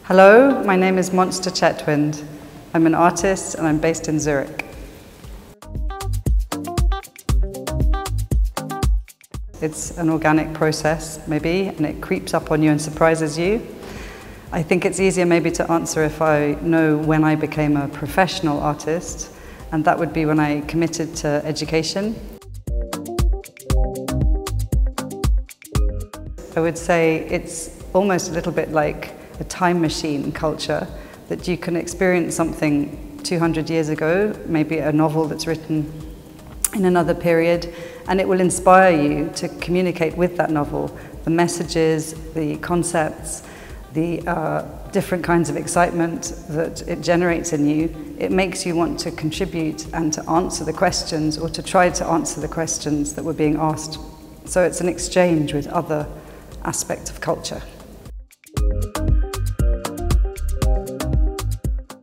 Hello, my name is Monster Chetwynd. I'm an artist and I'm based in Zurich. It's an organic process, maybe, and it creeps up on you and surprises you. I think it's easier maybe to answer if I know when I became a professional artist, and that would be when I committed to education. I would say it's almost a little bit like a time machine culture, that you can experience something 200 years ago, maybe a novel that's written in another period, and it will inspire you to communicate with that novel the messages, the concepts, the different kinds of excitement that it generates in you. It makes you want to contribute and to answer the questions, or to try to answer the questions that were being asked. So it's an exchange with other aspects of culture.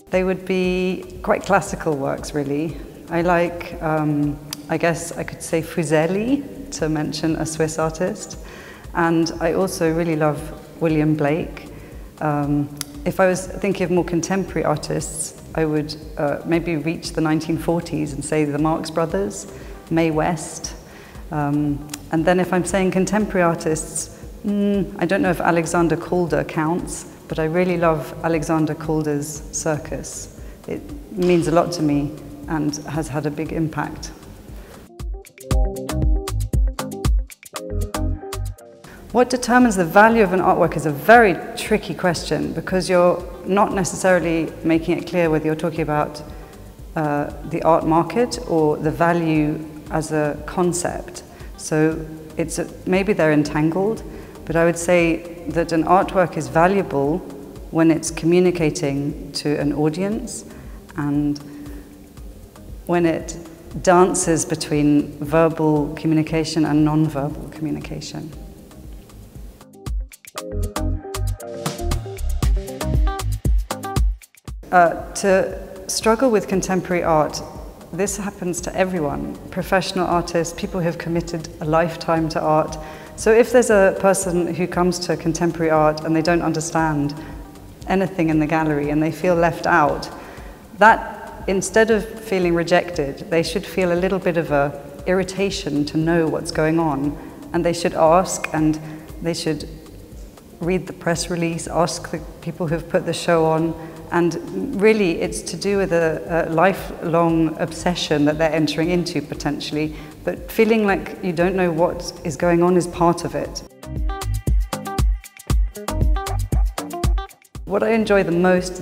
They would be quite classical works, really. I like, I guess I could say Fuseli, to mention a Swiss artist. And I also really love William Blake. If I was thinking of more contemporary artists, I would maybe reach the 1940s and say the Marx Brothers, Mae West. And then if I'm saying contemporary artists, I don't know if Alexander Calder counts, but I really love Alexander Calder's circus. It means a lot to me and has had a big impact. What determines the value of an artwork is a very tricky question, because you're not necessarily making it clear whether you're talking about the art market or the value as a concept. So maybe they're entangled, but I would say that an artwork is valuable when it's communicating to an audience and when it dances between verbal communication and non-verbal communication. To struggle with contemporary art, this happens to everyone, professional artists, people who have committed a lifetime to art. So if there's a person who comes to contemporary art and they don't understand anything in the gallery and they feel left out, that instead of feeling rejected, they should feel a little bit of a irritation to know what's going on, and they should ask, and they should read the press release, ask the people who've put the show on, and really it's to do with a lifelong obsession that they're entering into potentially, but feeling like you don't know what is going on is part of it. What I enjoy the most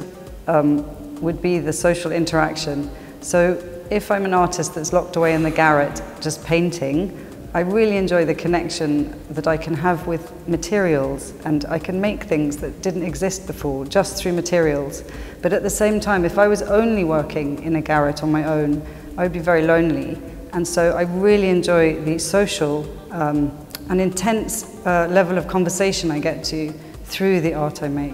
would be the social interaction. So if I'm an artist that's locked away in the garret just painting, I really enjoy the connection that I can have with materials, and I can make things that didn't exist before just through materials. But at the same time, if I was only working in a garret on my own, I would be very lonely. And so I really enjoy the social and intense level of conversation I get to through the art I make.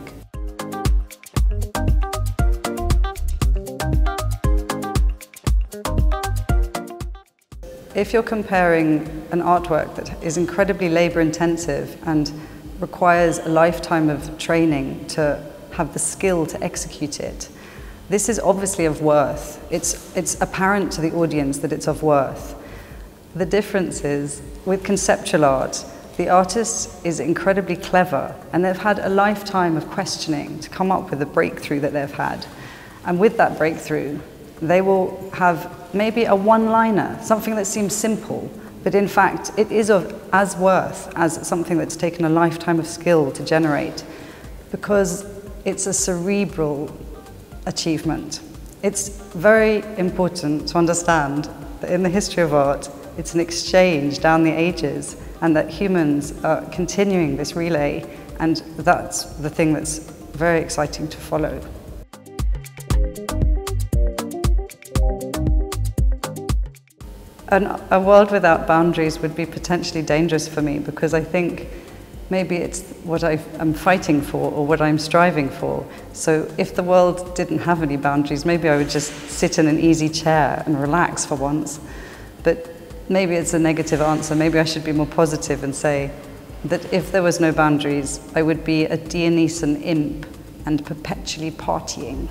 If you're comparing an artwork that is incredibly labor-intensive and requires a lifetime of training to have the skill to execute it, this is obviously of worth. It's apparent to the audience that it's of worth. The difference is, with conceptual art, the artist is incredibly clever, and they've had a lifetime of questioning to come up with the breakthrough that they've had. And with that breakthrough, they will have maybe a one-liner, something that seems simple, but in fact it is of as worth as something that's taken a lifetime of skill to generate, because it's a cerebral achievement. It's very important to understand that in the history of art, it's an exchange down the ages, and that humans are continuing this relay, and that's the thing that's very exciting to follow. A world without boundaries would be potentially dangerous for me, because I think maybe it's what I'm fighting for or what I'm striving for. So if the world didn't have any boundaries, maybe I would just sit in an easy chair and relax for once. But maybe it's a negative answer. Maybe I should be more positive and say that if there was no boundaries, I would be a Dionysian imp and perpetually partying.